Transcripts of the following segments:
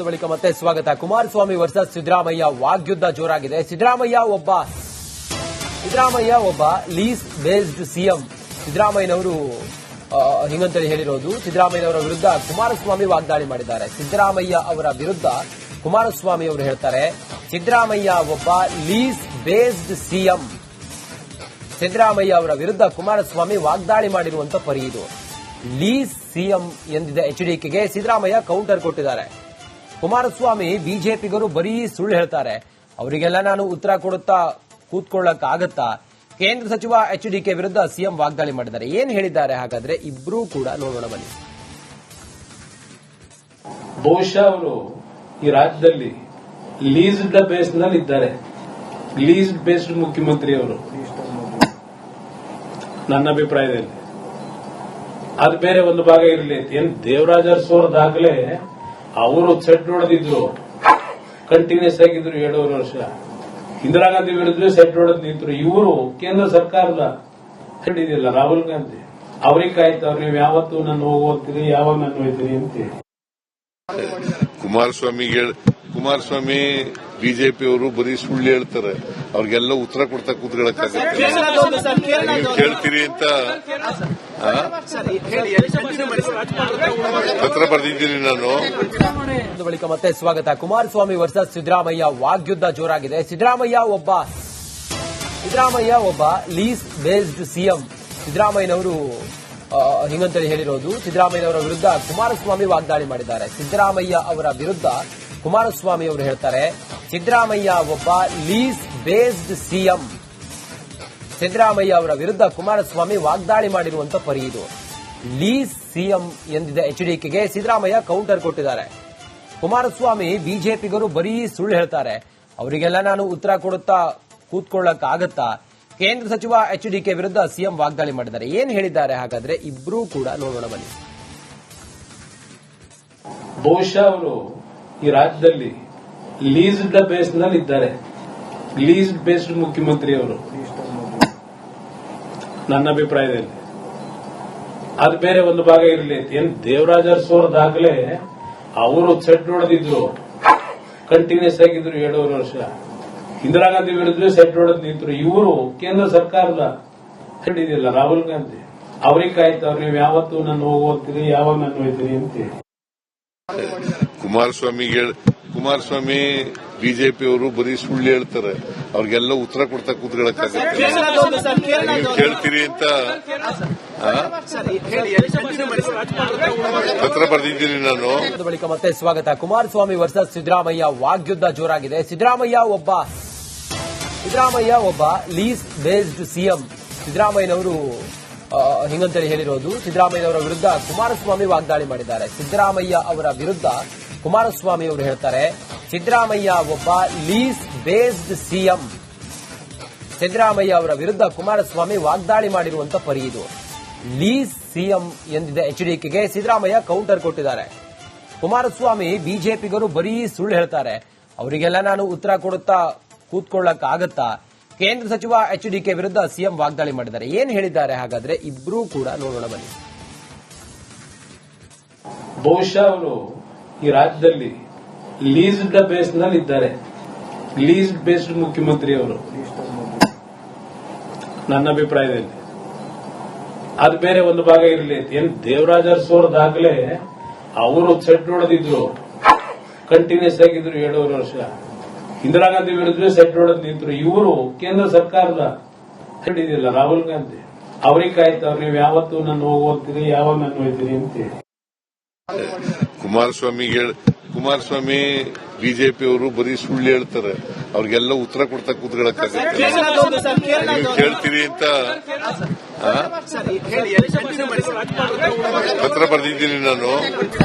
ಬಳಿಕ ಮತ್ತೆ ಸ್ವಾಗತ. ಕುಮಾರಸ್ವಾಮಿ ವರ್ಸಸ್ ಸಿದ್ದರಾಮಯ್ಯ ವಾಗ್ಯುದ್ಧ ಜೋರಾಗಿದೆ. ಸಿದ್ದರಾಮಯ್ಯ ಒಬ್ಬ ಲೀಸ್ ಬೇಸ್ಡ್ ಸಿಎಂ. ಸಿದ್ದರಾಮಯ್ಯನವರು ಹಿಂಗಂತೇಳಿ ಹೇಳಿರೋದು. ಸಿದ್ದರಾಮಯ್ಯನವರ ವಿರುದ್ಧ ಕುಮಾರಸ್ವಾಮಿ ವಾಗ್ದಾಳಿ ಮಾಡಿದ್ದಾರೆ. ಸಿದ್ದರಾಮಯ್ಯ ಅವರ ವಿರುದ್ಧ ಕುಮಾರಸ್ವಾಮಿ ಅವರು ಹೇಳ್ತಾರೆ, ಸಿದ್ದರಾಮಯ್ಯ ಒಬ್ಬ ಲೀಸ್ ಬೇಸ್ಡ್ ಸಿಎಂ. ಸಿದ್ದರಾಮಯ್ಯ ಅವರ ವಿರುದ್ಧ ಕುಮಾರಸ್ವಾಮಿ ವಾಗ್ದಾಳಿ ಮಾಡಿರುವಂತ ಪರಿ ಇದು. ಲೀಸ್ ಸಿಎಂ ಎಂದಿದ್ದ ಎಚ್ಡಿಕೆಗೆ ಸಿದ್ದರಾಮಯ್ಯ ಕೌಂಟರ್ ಕೊಟ್ಟಿದ್ದಾರೆ. ಕುಮಾರಸ್ವಾಮಿ ಬಿಜೆಪಿಗರು ಬರೀ ಸುಳ್ಳು ಹೇಳ್ತಾರೆ, ಅವರಿಗೆಲ್ಲ ನಾನು ಉತ್ತರ ಕೊಡುತ್ತಾ ಕೂತ್ಕೊಳ್ಳಕ್ಕಾಗತ್ತಾ? ಕೇಂದ್ರ ಸಚಿವ ಎಚ್ಡಿಕೆ ವಿರುದ್ಧ ಸಿಎಂ ವಾಗ್ದಾಳಿ ಮಾಡಿದ್ದಾರೆ. ಏನ್ ಹೇಳಿದ್ದಾರೆ ಹಾಗಾದ್ರೆ ಇಬ್ರು ಕೂಡ ನೋಡೋಣ ಬನ್ನಿ. ಬಹುಶಃ ಅವರು ಈ ರಾಜ್ಯದಲ್ಲಿ ಲೀಸ್ಡ್ ಬೇಸ್ ನಲ್ಲಿ ಇದ್ದಾರೆ. ಲೀಸ್ಡ್ ಬೇಸ್ಡ್ ಮುಖ್ಯಮಂತ್ರಿ ಅವರು ನನ್ನ ಅಭಿಪ್ರಾಯದಲ್ಲಿ. ಅದು ಬೇರೆ ಒಂದು ಭಾಗ ಇರಲಿ. ಏನ್ ದೇವರಾಜ ಅರಸು ದಾಖಲೆ ಅವರು ಸೆಟ್ ಹೊಡೆದಿದ್ರು, ಕಂಟಿನ್ಯೂಸ್ ಆಗಿದ್ರು 7 ವರ್ಷ. ಇಂದಿರಾ ಗಾಂಧಿ ವಿರುದ್ಧ ಸೆಟ್ ಹೊಡೆದ್ ನಿಂತರು. ಇವರು ಕೇಂದ್ರ ಸರ್ಕಾರದ ಹಿಡಿದಿಲ್ಲ ರಾಹುಲ್ ಗಾಂಧಿ. ಅವ್ರಿಗೆ ಕಾಯ್ತವ್ರು, ನೀವು ಯಾವತ್ತು ನಾನು ಹೋಗ್ತೀರಿ, ಯಾವಾಗ ನಾನು ಹೋಗ್ತೀರಿ ಅಂತೇಳಿ. ಕುಮಾರಸ್ವಾಮಿ ಬಿಜೆಪಿ ಅವರು ಬರೀ ಸುಳ್ಳು ಹೇಳ್ತಾರೆ, ಅವ್ರಿಗೆಲ್ಲ ಉತ್ತರ ಕೊಡ್ತಾ ಕೂತ್ಕೊಳ್ಳಕ್ಕಾಗತ್ತೆ? ನೀವು ಕೇಳ್ತೀರಿ ಅಂತ ಪತ್ರ ಬರೆದಿದ್ದೀನಿ ನಾನು. ಬಳಿಕ ಮತ್ತೆ ಸ್ವಾಗತ. ಕುಮಾರಸ್ವಾಮಿ ವರ್ಸಸ್ ಸಿದ್ದರಾಮಯ್ಯ ವಾಗ್ಯುದ್ಧ ಜೋರಾಗಿದೆ. ಸಿದ್ದರಾಮಯ್ಯ ಒಬ್ಬ ಲೀಸ್ ಬೇಸ್ಡ್ ಸಿಎಂ. ಸಿದ್ದರಾಮಯ್ಯನವರು ಹಿಂಗಂತೇಳಿ ಹೇಳಿರೋದು. ಸಿದ್ದರಾಮಯ್ಯನವರ ವಿರುದ್ಧ ಕುಮಾರಸ್ವಾಮಿ ವಾಗ್ದಾಳಿ ಮಾಡಿದ್ದಾರೆ. ಸಿದ್ದರಾಮಯ್ಯ ಅವರ ವಿರುದ್ಧ ಕುಮಾರಸ್ವಾಮಿ ಅವರು ಹೇಳ್ತಾರೆ, ಸಿದ್ದರಾಮಯ್ಯ ಒಬ್ಬ ಲೀಸ್ ಬೇಸ್ಡ್ ಸಿಎಂ. ಸಿದ್ದರಾಮಯ್ಯ ಅವರ ವಿರುದ್ಧ ಕುಮಾರಸ್ವಾಮಿ ವಾಗ್ದಾಳಿ ಮಾಡಿರುವಂತ ಪರಿ ಇದು. ಲೀಸ್ ಸಿಎಂ ಎಂದಿದ್ದ ಎಚ್ಡಿಕೆಗೆ ಸಿದ್ದರಾಮಯ್ಯ ಕೌಂಟರ್ ಕೊಟ್ಟಿದ್ದಾರೆ. ಕುಮಾರಸ್ವಾಮಿ ಬಿಜೆಪಿಗರು ಬರೀ ಸುಳ್ಳು ಹೇಳ್ತಾರೆ, ಅವರಿಗೆಲ್ಲ ನಾನು ಉತ್ತರ ಕೊಡುತ್ತಾ ಕೂತ್ಕೊಳ್ಳಕ್ಕಾಗತ್ತಾ? ಕೇಂದ್ರ ಸಚಿವ ಎಚ್ಡಿಕೆ ವಿರುದ್ಧ ಸಿಎಂ ವಾಗ್ದಾಳಿ ಮಾಡಿದ್ದಾರೆ. ಏನ್ ಹೇಳಿದ್ದಾರೆ ಹಾಗಾದ್ರೆ ಇಬ್ರು ಕೂಡ ನೋಡೋಣ ಬನ್ನಿ. ಬಹುಶಃ ಅವರು ಈ ರಾಜ್ಯದಲ್ಲಿ ಲೀಸ್ಡ್ ಬೇಸ್ ನಲ್ಲಿ ಇದ್ದಾರೆ. ಲೀಸ್ಡ್ ಬೇಸ್ಡ್ ಮುಖ್ಯಮಂತ್ರಿ ಅವರು ನನ್ನ ಅಭಿಪ್ರಾಯದಲ್ಲಿ. ಅದು ಬೇರೆ ಒಂದು ಭಾಗ ಇರಲಿ. ಏನ್ ದೇವರಾಜ ಅರಸು ದಾಖಲೆ ಅವರು ಸೆಟ್ ಹೊಡೆದಿದ್ರು, ಕಂಟಿನ್ಯೂಸ್ ಆಗಿದ್ರು 7 ವರ್ಷ. ಇಂದಿರಾ ಗಾಂಧಿ ವಿರುದ್ಧ ಸೆಟ್ ಹೊಡೆದ್ ನಿಂತರು. ಇವರು ಕೇಂದ್ರ ಸರ್ಕಾರದ ಹಿಡಿದಿಲ್ಲ ರಾಹುಲ್ ಗಾಂಧಿ. ಅವ್ರಿಗೆ ಕಾಯ್ತವ್ರು, ನೀವು ಯಾವತ್ತು ನಾನು ಹೋಗ್ತೀರಿ, ಯಾವಾಗ ನಾನು ಹೋಗ್ತೀರಿ ಅಂತೇಳಿ. ಕುಮಾರಸ್ವಾಮಿ ಬಿಜೆಪಿ ಅವರು ಬರೀ ಸುಳ್ಳು ಹೇಳ್ತಾರೆ, ಅವ್ರಿಗೆಲ್ಲ ಉತ್ತರ ಕೊಡ್ತಾ ಕೂತ್ಕೊಳ್ಳಕ್ಕಾಗತ್ತೆ? ನೀವು ಕೇಳ್ತೀರಿ ಅಂತ ಪತ್ರ ಬರೆದಿದ್ದೀನಿ ನಾನು. ಬಳಿಕ ಮತ್ತೆ ಸ್ವಾಗತ. ಕುಮಾರಸ್ವಾಮಿ ವರ್ಸಸ್ ಸಿದ್ದರಾಮಯ್ಯ ವಾಗ್ಯುದ್ಧ ಜೋರಾಗಿದೆ. ಸಿದ್ದರಾಮಯ್ಯ ಒಬ್ಬ ಲೀಸ್ ಬೇಸ್ಡ್ ಸಿಎಂ. ಸಿದ್ದರಾಮಯ್ಯನವರು ಹಿಂಗಂತೇಳಿ ಹೇಳಿರೋದು. ಸಿದ್ದರಾಮಯ್ಯನವರ ವಿರುದ್ಧ ಕುಮಾರಸ್ವಾಮಿ ವಾಗ್ದಾಳಿ ಮಾಡಿದ್ದಾರೆ. ಸಿದ್ದರಾಮಯ್ಯ ಅವರ ವಿರುದ್ಧ ಕುಮಾರಸ್ವಾಮಿ ಅವರು ಹೇಳ್ತಾರೆ, ಸಿದ್ದರಾಮಯ್ಯ ಒಬ್ಬ ಲೀಸ್ ಬೇಸ್ಡ್ ಸಿಎಂ. ಸಿದ್ದರಾಮಯ್ಯ ಅವರ ವಿರುದ್ಧ ಕುಮಾರಸ್ವಾಮಿ ವಾಗ್ದಾಳಿ ಮಾಡಿರುವಂತ ಪರಿ ಇದು. ಲೀಸ್ ಸಿಎಂ ಎಂದಿದ್ದ ಎಚ್ಡಿಕೆಗೆ ಸಿದ್ದರಾಮಯ್ಯ ಕೌಂಟರ್ ಕೊಟ್ಟಿದ್ದಾರೆ. ಕುಮಾರಸ್ವಾಮಿ ಬಿಜೆಪಿಗರು ಬರೀ ಸುಳ್ಳು ಹೇಳ್ತಾರೆ, ಅವರಿಗೆಲ್ಲ ನಾನು ಉತ್ತರ ಕೊಡುತ್ತಾ ಕೂತ್ಕೊಳ್ಳಕ್ಕಾಗತ್ತಾ? ಕೇಂದ್ರ ಸಚಿವ ಎಚ್ಡಿಕೆ ವಿರುದ್ಧ ಸಿಎಂ ವಾಗ್ದಾಳಿ ಮಾಡಿದ್ದಾರೆ. ಏನ್ ಹೇಳಿದ್ದಾರೆ ಹಾಗಾದ್ರೆ ಇಬ್ರು ಕೂಡ ನೋಡೋಣ ಬನ್ನಿ. ಬಹುಶಃ ಅವರು ಈ ರಾಜ್ಯದಲ್ಲಿ ಲೀಸ್ಡ್ ಬೇಸ್ ನಲ್ಲಿ ಇದ್ದಾರೆ. ಲೀಸ್ಡ್ ಬೇಸ್ಡ್ ಮುಖ್ಯಮಂತ್ರಿ ಅವರು ನನ್ನ ಅಭಿಪ್ರಾಯದಲ್ಲಿ. ಅದು ಬೇರೆ ಒಂದು ಭಾಗ ಇರಲಿ. ಏನ್ ದೇವರಾಜ ಅರಸು ದಾಖಲೆ ಅವರು ಸೆಟ್ ಹೊಡೆದಿದ್ರು, ಕಂಟಿನ್ಯೂಸ್ ಆಗಿದ್ರು 7 ವರ್ಷ. ಇಂದಿರಾ ಗಾಂಧಿ ವಿರುದ್ಧ ಸೆಟ್ ಹೊಡೆದ್ ನಿಂತರು. ಇವರು ಕೇಂದ್ರ ಸರ್ಕಾರದ ಹಿಡಿದಿಲ್ಲ ರಾಹುಲ್ ಗಾಂಧಿ. ಅವ್ರಿಗೆ ಕಾಯ್ತವ್ರು, ನೀವು ಯಾವತ್ತು ನಾನು ಹೋಗ್ತೀರಿ, ಯಾವಾಗ ನಾನು ಹೋಗ್ತೀರಿ ಅಂತೇಳಿ. ಕುಮಾರಸ್ವಾಮಿ ಬಿಜೆಪಿ ಅವರು ಬರೀ ಸುಳ್ಳು ಹೇಳ್ತಾರೆ, ಅವ್ರಿಗೆಲ್ಲ ಉತ್ತರ ಕೊಡ್ತಾ ಕೂತ್ಕೊಳ್ಳಕ್ಕಾಗತ್ತೆ? ನೀವು ಕೇಳ್ತೀರಿ ಅಂತ ಪತ್ರ ಬರೆದಿದ್ದೀನಿ ನಾನು.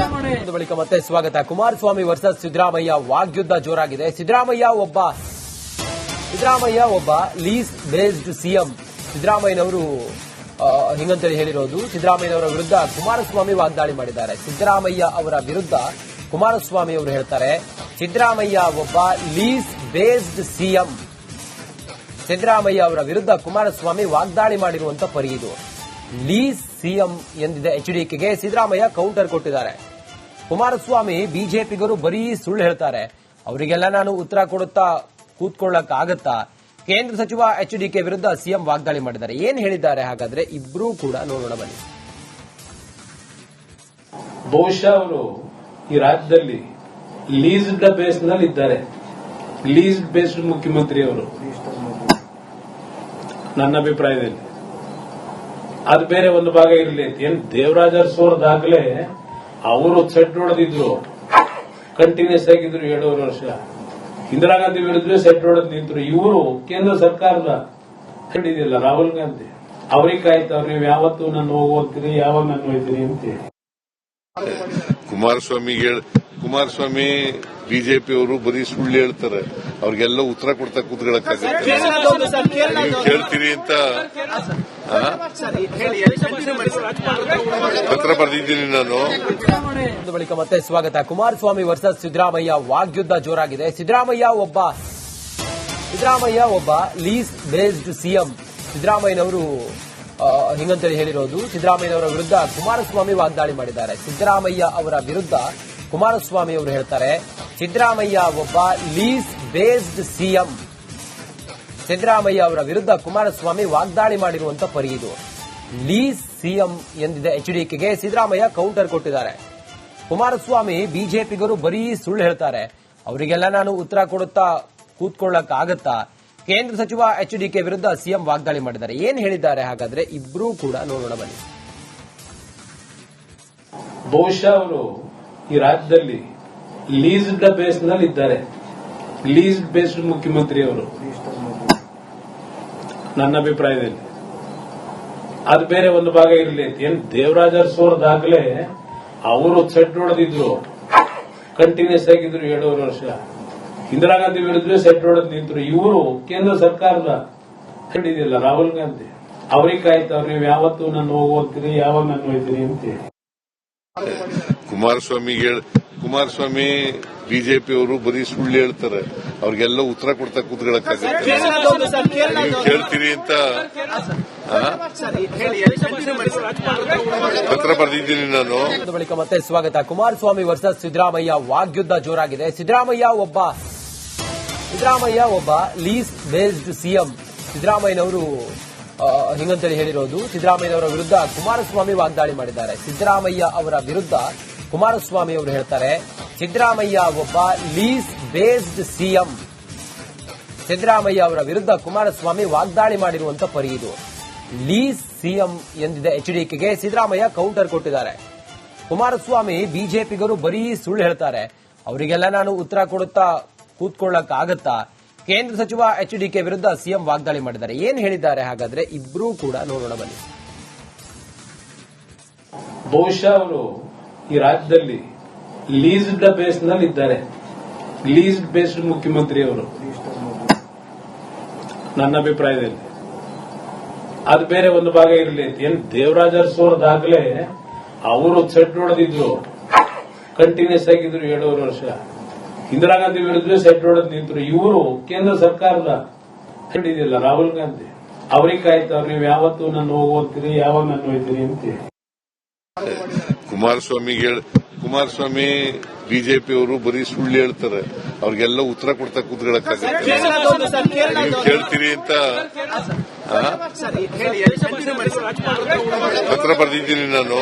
ಬಳಿಕ ಮತ್ತೆ ಸ್ವಾಗತ. ಕುಮಾರಸ್ವಾಮಿ ವರ್ಸಸ್ ಸಿದ್ದರಾಮಯ್ಯ ವಾಗ್ಯುದ್ಧ ಜೋರಾಗಿದೆ. ಸಿದ್ದರಾಮಯ್ಯ ಒಬ್ಬ ಲೀಸ್ ಬೇಸ್ಡ್ ಸಿಎಂ. ಸಿದ್ದರಾಮಯ್ಯನವರು ಹಿಂಗಂತೇಳಿ ಹೇಳಿರೋದು. ಸಿದ್ದರಾಮಯ್ಯನವರ ವಿರುದ್ಧ ಕುಮಾರಸ್ವಾಮಿ ವಾಗ್ದಾಳಿ ಮಾಡಿದ್ದಾರೆ. ಸಿದ್ದರಾಮಯ್ಯ ಅವರ ವಿರುದ್ಧ ಕುಮಾರಸ್ವಾಮಿ ಅವರು ಹೇಳ್ತಾರೆ, ಸಿದ್ದರಾಮಯ್ಯ ಒಬ್ಬ ಲೀಸ್ ಬೇಸ್ಡ್ ಸಿಎಂ. ಸಿದ್ದರಾಮಯ್ಯ ಅವರ ವಿರುದ್ಧ ಕುಮಾರಸ್ವಾಮಿ ವಾಗ್ದಾಳಿ ಮಾಡಿರುವಂತ ಪರಿ ಇದು. ಲೀಸ್ ಸಿಎಂ ಎಂದಿದ್ದ ಎಚ್ಡಿಕೆಗೆ ಸಿದ್ದರಾಮಯ್ಯ ಕೌಂಟರ್ ಕೊಟ್ಟಿದ್ದಾರೆ. ಕುಮಾರಸ್ವಾಮಿ ಬಿಜೆಪಿಗರು ಬರೀ ಸುಳ್ಳು ಹೇಳ್ತಾರೆ, ಅವರಿಗೆಲ್ಲ ನಾನು ಉತ್ತರ ಕೊಡುತ್ತಾ ಕೂತ್ಕೊಳ್ಳಕ್ಕಾಗತ್ತಾ? ಕೇಂದ್ರ ಸಚಿವ ಎಚ್ಡಿಕೆ ವಿರುದ್ಧ ಸಿಎಂ ವಾಗ್ದಾಳಿ ಮಾಡಿದ್ದಾರೆ. ಏನ್ ಹೇಳಿದ್ದಾರೆ ಹಾಗಾದ್ರೆ ಇಬ್ರು ಕೂಡ ನೋಡೋಣ ಬನ್ನಿ. ಬಹುಶಃ ಅವರು ಈ ರಾಜ್ಯದಲ್ಲಿ ಲೀಸ್ಡ್ ಬೇಸ್ ನಲ್ಲಿ ಇದ್ದಾರೆ. ಲೀಸ್ಡ್ ಬೇಸ್ಡ್ ಮುಖ್ಯಮಂತ್ರಿ ಅವರು ನನ್ನ ಅಭಿಪ್ರಾಯದಲ್ಲಿ. ಅದು ಬೇರೆ ಒಂದು ಭಾಗ ಇರಲಿ. ಏನ್ ದೇವರಾಜ ಅರಸು ದಾಖಲೆ ಅವರು ಸೆಟ್ ಹೊಡೆದಿದ್ರು, ಕಂಟಿನ್ಯೂಸ್ ಆಗಿದ್ರು 7.5 ವರ್ಷ. ಇಂದಿರಾ ಗಾಂಧಿ ವಿರುದ್ಧ ಸೆಟ್ ಹೊಡೆದ್ ನಿಂತರು. ಇವರು ಕೇಂದ್ರ ಸರ್ಕಾರದ ಹಿಡಿದಿಲ್ಲ ರಾಹುಲ್ ಗಾಂಧಿ. ಅವ್ರಿಗೆ ಕಾಯ್ತವ್ರು, ನೀವು ಯಾವತ್ತು ನನ್ನ ಹೋಗ್ತೀರಿ, ಯಾವಾಗ ನಾನು ಹೋಗ್ತೀನಿ ಅಂತೇಳಿ. ಕುಮಾರಸ್ವಾಮಿ ಬಿಜೆಪಿ ಅವರು ಬರೀ ಸುಳ್ಳು ಹೇಳ್ತಾರೆ, ಅವ್ರಿಗೆಲ್ಲ ಉತ್ತರ ಕೊಡ್ತಾ ಕೂತ್ಕೊಳ್ಳಕ್ಕಾಗತ್ತೆ. ನೀವು ಕೇಳ್ತೀರಿ ಅಂತ ಪತ್ರ ಬರೆದಿದ್ದೀನಿ ನಾನು. ಬಳಿಕ ಮತ್ತೆ ಸ್ವಾಗತ. ಕುಮಾರಸ್ವಾಮಿ ವರ್ಸಸ್ ಸಿದ್ದರಾಮಯ್ಯ ವಾಗ್ಯುದ್ಧ ಜೋರಾಗಿದೆ. ಸಿದ್ದರಾಮಯ್ಯ ಒಬ್ಬ ಲೀಸ್ ಬೇಸ್ಡ್ ಸಿಎಂ. ಸಿದ್ದರಾಮಯ್ಯನವರು ಹಿಂಗಂತೇಳಿ ಹೇಳಿರೋದು. ಸಿದ್ದರಾಮಯ್ಯನವರ ವಿರುದ್ಧ ಕುಮಾರಸ್ವಾಮಿ ವಾಗ್ದಾಳಿ ಮಾಡಿದ್ದಾರೆ. ಸಿದ್ದರಾಮಯ್ಯ ಅವರ ವಿರುದ್ಧ ಕುಮಾರಸ್ವಾಮಿ ಅವರು ಹೇಳ್ತಾರೆ, ಸಿದ್ದರಾಮಯ್ಯ ಒಬ್ಬ ಲೀಸ್ ಬೇಸ್ಡ್ ಸಿಎಂ. ಸಿದ್ದರಾಮಯ್ಯ ಅವರ ವಿರುದ್ಧ ಕುಮಾರಸ್ವಾಮಿ ವಾಗ್ದಾಳಿ ಮಾಡಿರುವಂತ ಪರಿ ಇದು. ಲೀಸ್ ಸಿಎಂ ಎಂದಿದೆ ಎಚ್ಡಿಕೆಗೆ ಸಿದ್ದರಾಮಯ್ಯ ಕೌಂಟರ್ ಕೊಟ್ಟಿದ್ದಾರೆ. ಕುಮಾರಸ್ವಾಮಿ ಬಿಜೆಪಿಗರು ಬರೀ ಸುಳ್ಳು ಹೇಳ್ತಾರೆ, ಅವರಿಗೆಲ್ಲ ನಾನು ಉತ್ತರ ಕೊಡುತ್ತಾ ಕೂತ್ಕೊಳ್ಳಕ್ಕಾಗತ್ತಾ? ಕೇಂದ್ರ ಸಚಿವ ಎಚ್ಡಿಕೆ ವಿರುದ್ಧ ಸಿಎಂ ವಾಗ್ದಾಳಿ ಮಾಡಿದ್ದಾರೆ. ಏನ್ ಹೇಳಿದ್ದಾರೆ ಹಾಗಾದ್ರೆ ಇಬ್ರು ಕೂಡ ನೋಡೋಣ ಬನ್ನಿ. ಬಹುಶಃ ಅವರು ಈ ರಾಜ್ಯದಲ್ಲಿ ಲೀಸ್ಡ್ ಬೇಸ್ ನಲ್ಲಿ ಇದ್ದಾರೆ. ಲೀಸ್ಡ್ ಬೇಸ್ಡ್ ಮುಖ್ಯಮಂತ್ರಿ ಅವರು ನನ್ನ ಅಭಿಪ್ರಾಯದಲ್ಲಿ. ಅದು ಬೇರೆ ಒಂದು ಭಾಗ ಇರಲಿ. ಏನ್ ದೇವರಾಜ ಅರಸು ದಾಖಲೆ ಅವರು ಸೆಟ್ ಹೊಡೆದಿದ್ರು, ಕಂಟಿನ್ಯೂಸ್ ಆಗಿದ್ರು 7.5 ವರ್ಷ. ಇಂದಿರಾ ಗಾಂಧಿ ವಿರುದ್ಧ ಸೆಟ್ ಹೊಡೆದ್ ನಿಂತರು. ಇವರು ಕೇಂದ್ರ ಸರ್ಕಾರದ ಹಿಡಿದಿಲ್ಲ ರಾಹುಲ್ ಗಾಂಧಿ. ಅವ್ರಿಗೆ ಕಾಯ್ತವ್ರು, ನೀವು ಯಾವತ್ತು ನನ್ನ ಹೋಗ್ತೀರಿ, ಯಾವಾಗ ನಾನು ಹೋಗ್ತೀನಿ ಅಂತೇಳಿ. ಕುಮಾರಸ್ವಾಮಿ ಬಿಜೆಪಿ ಅವರು ಬರೀ ಸುಳ್ಳು ಹೇಳ್ತಾರೆ, ಅವ್ರಿಗೆಲ್ಲ ಉತ್ತರ ಕೊಡ್ತಾ ಕೂತ್ಕೊಳ್ಳಕ್ಕಾಗತ್ತೆ. ನೀವು ಕೇಳ್ತೀರಿ ಅಂತ ಪತ್ರ ಬರೆದಿದ್ದೀನಿ ನಾನು. ಬಳಿಕ ಮತ್ತೆ ಸ್ವಾಗತ. ಕುಮಾರಸ್ವಾಮಿ ವರ್ಸಸ್ ಸಿದ್ದರಾಮಯ್ಯ ವಾಗ್ಯುದ್ಧ ಜೋರಾಗಿದೆ. ಸಿದ್ದರಾಮಯ್ಯ ಒಬ್ಬ ಲೀಸ್ ಬೇಸ್ಡ್ ಸಿಎಂ. ಸಿದ್ದರಾಮಯ್ಯನವರು ಹಿಂಗಂತೇಳಿ ಹೇಳಿರೋದು. ಸಿದ್ದರಾಮಯ್ಯನವರ ವಿರುದ್ಧ ಕುಮಾರಸ್ವಾಮಿ ವಾಗ್ದಾಳಿ ಮಾಡಿದ್ದಾರೆ. ಸಿದ್ದರಾಮಯ್ಯ ಅವರ ವಿರುದ್ಧ ಕುಮಾರಸ್ವಾಮಿ ಅವರು ಹೇಳ್ತಾರೆ, ಸಿದ್ದರಾಮಯ್ಯ ಒಬ್ಬ ಲೀಸ್ ಬೇಸ್ಡ್ ಸಿಎಂ. ಸಿದ್ದರಾಮಯ್ಯ ಅವರ ವಿರುದ್ಧ ಕುಮಾರಸ್ವಾಮಿ ವಾಗ್ದಾಳಿ ಮಾಡಿರುವಂತ ಪರಿ ಇದು. ಲೀಸ್ ಸಿಎಂ ಎಂದಿದೆ ಎಚ್ಡಿಕೆಗೆ ಸಿದ್ದರಾಮಯ್ಯ ಕೌಂಟರ್ ಕೊಟ್ಟಿದ್ದಾರೆ. ಕುಮಾರಸ್ವಾಮಿ ಬಿಜೆಪಿಗರು ಬರೀ ಸುಳ್ಳು ಹೇಳ್ತಾರೆ, ಅವರಿಗೆಲ್ಲ ನಾನು ಉತ್ತರ ಕೊಡುತ್ತಾ ಕೂತ್ಕೊಳ್ಳಕ್ಕಾಗತ್ತಾ? ಕೇಂದ್ರ ಸಚಿವ ಎಚ್ಡಿಕೆ ವಿರುದ್ಧ ಸಿಎಂ ವಾಗ್ದಾಳಿ ಮಾಡಿದ್ದಾರೆ. ಏನ್ ಹೇಳಿದ್ದಾರೆ ಹಾಗಾದ್ರೆ ಇಬ್ರು ಕೂಡ ನೋಡೋಣ ಬನ್ನಿ. ಬಹುಶಃ ಅವರು ಈ ರಾಜ್ಯದಲ್ಲಿ ಲೀಸ್ಡ್ ಬೇಸ್ ನಲ್ಲಿ ಇದ್ದಾರೆ. ಲೀಸ್ಡ್ ಬೇಸ್ಡ್ ಮುಖ್ಯಮಂತ್ರಿ ಅವರು ನನ್ನ ಅಭಿಪ್ರಾಯದಲ್ಲಿ. ಅದು ಬೇರೆ ಒಂದು ಭಾಗ ಇರಲಿ. ಏನ್ ದೇವರಾಜ ಅರಸು ದಾಖಲೆ ಅವರು ಸೆಟ್ ಹೊಡೆದಿದ್ರು, ಕಂಟಿನ್ಯೂಸ್ ಆಗಿದ್ರು 7.5 ವರ್ಷ. ಇಂದಿರಾ ಗಾಂಧಿ ವಿರುದ್ಧ ಸೆಟ್ ಹೊಡೆದ್ ನಿಂತರು. ಇವರು ಕೇಂದ್ರ ಸರ್ಕಾರದ ಹಿಡಿದಿಲ್ಲ ರಾಹುಲ್ ಗಾಂಧಿ. ಅವ್ರಿಗೆ ಕಾಯ್ತವ್ರು, ನೀವು ಯಾವತ್ತು ನನ್ನ ಹೋಗ್ತೀರಿ, ಯಾವಾಗ ನಾನು ಹೋಗ್ತೀನಿ ಅಂತೇಳಿ. ಕುಮಾರಸ್ವಾಮಿ ಬಿಜೆಪಿ ಅವರು ಬರೀ ಸುಳ್ಳು ಹೇಳ್ತಾರೆ, ಅವ್ರಿಗೆಲ್ಲ ಉತ್ತರ ಕೊಡ್ತಾ ಕೂತ್ಕೊಳ್ಳಕ್ಕಾಗತ್ತೆ. ನೀವು ಕೇಳ್ತೀರಿ ಅಂತ ಪತ್ರ ಬರೆದಿದ್ದೀನಿ ನಾನು.